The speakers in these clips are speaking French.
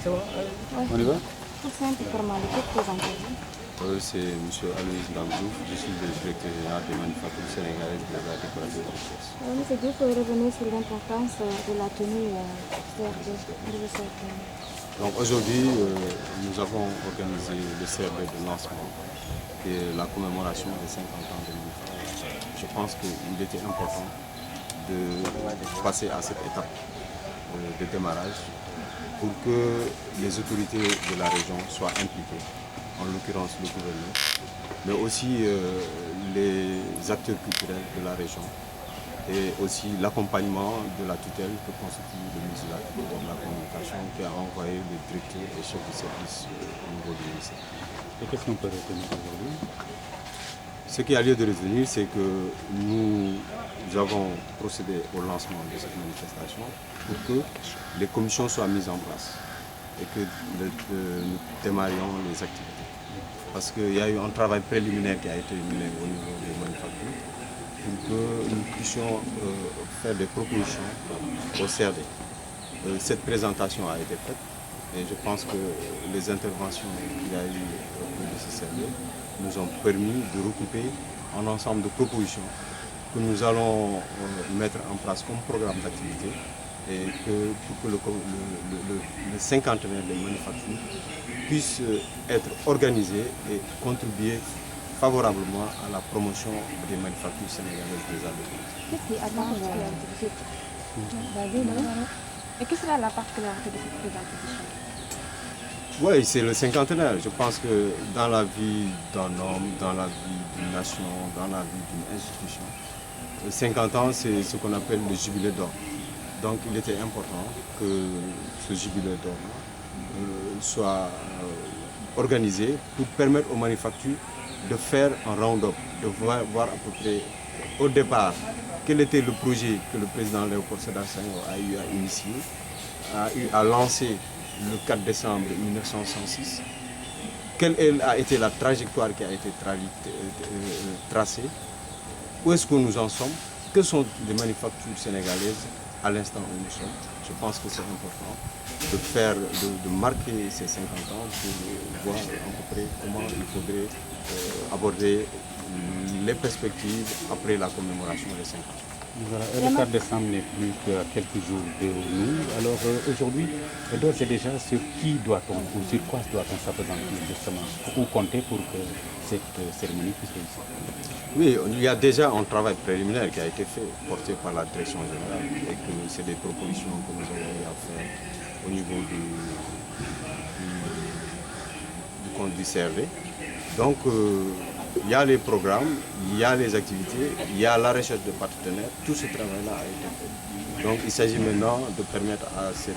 On y va? Pour simple formalité, présentez-vous. C'est M. Aloïs Gamzouf, je suis le directeur général des manufactures sénégalaises des arts décoratifs de pièces. Monsieur Diouf, revenez sur l'importance de la tenue CRD de ce CRD. Donc aujourd'hui, nous avons organisé le CRD de lancement et la commémoration des 50 ans de l'UNIFA. Je pense qu'il était important de passer à cette étape de démarrage pour que les autorités de la région soient impliquées, en l'occurrence le gouvernement, mais aussi les acteurs culturels de la région et aussi l'accompagnement de la tutelle que constitue le ministre de la Communication qui a envoyé les directeurs et chefs de service au niveau du ministère. Et qu'est-ce qu'on peut retenir aujourd'hui? Ce qui a lieu de retenir, c'est que nous avons procédé au lancement de cette manifestation pour que les commissions soient mises en place et que nous démarrions les activités. Parce qu'il y a eu un travail préliminaire qui a été mené au niveau des manufactures pour que nous puissions faire des propositions au CRD. Cette présentation a été faite et je pense que les interventions qu'il y a eu au cours de ce CRD nous ont permis de recouper un ensemble de propositions que nous allons mettre en place comme programme d'activité et pour que le cinquantenaire des manufactures puisse être organisé et contribuer favorablement à la promotion des manufactures sénégalaises des arts décoratifs. Qu'est-ce qui attend et quelle sera la particularité de cette présentation? Oui, c'est le cinquantenaire. Je pense que dans la vie d'un homme, dans la vie d'une nation, dans la vie d'une institution, 50 ans, c'est ce qu'on appelle le jubilé d'or. Donc il était important que ce jubilé d'or soit organisé pour permettre aux manufactures de faire un round-up, de voir à peu près au départ quel était le projet que le président Léopold Sédar Senghor a eu à initier, a eu à lancer le 4 décembre 1966, quelle a été la trajectoire qui a été tracée, où est-ce que nous en sommes, quelles sont les manufactures sénégalaises à l'instant où nous sommes. Je pense que c'est important de marquer ces 50 ans pour voir à peu près comment il faudrait aborder les perspectives après la commémoration des 50 ans. Voilà, le 4 décembre n'est plus qu'à quelques jours de nous. Alors aujourd'hui, d'ores et déjà, sur qui doit-on ou sur quoi doit-on s'appesantir justement ou compter pour que cette cérémonie puisse réussir? Oui, il y a déjà un travail préliminaire qui a été fait, porté par la direction générale, et que c'est des propositions que nous avons eu à faire au niveau du CRD. Donc, il y a les programmes, il y a les activités, il y a la recherche de partenaires. Tout ce travail-là a été fait. Donc, il s'agit maintenant de permettre à ce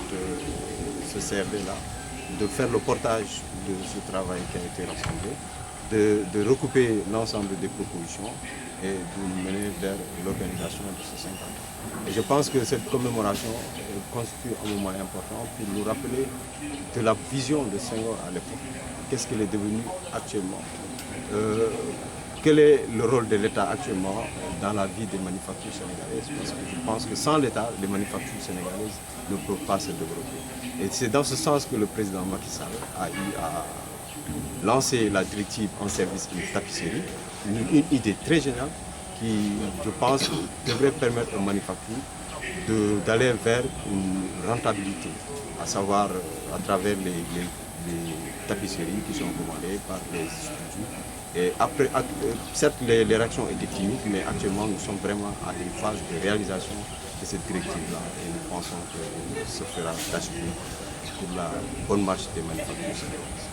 CRD-là de faire le portage de ce travail qui a été rassemblé, de recouper l'ensemble des propositions et de nous mener vers l'organisation de ces 50 ans. Et je pense que cette commémoration constitue un moment important pour nous rappeler de la vision de Senghor à l'époque. Qu'est-ce qu'elle est devenue actuellement? Quel est le rôle de l'État actuellement dans la vie des manufactures sénégalaises? Parce que je pense que sans l'État, les manufactures sénégalaises ne peuvent pas se développer. Et c'est dans ce sens que le président Macky Sall a eu à lancer la directive en service de tapisserie, une idée très générale qui, je pense, devrait permettre aux manufactures d'aller vers une rentabilité, à savoir à travers les tapisseries qui sont commandées par les structures. Et après, certes, les réactions étaient timides, mais actuellement, nous sommes vraiment à une phase de réalisation de cette directive-là. Et nous pensons que ce fera tâche pour la bonne marche des manufactures sénégalaises.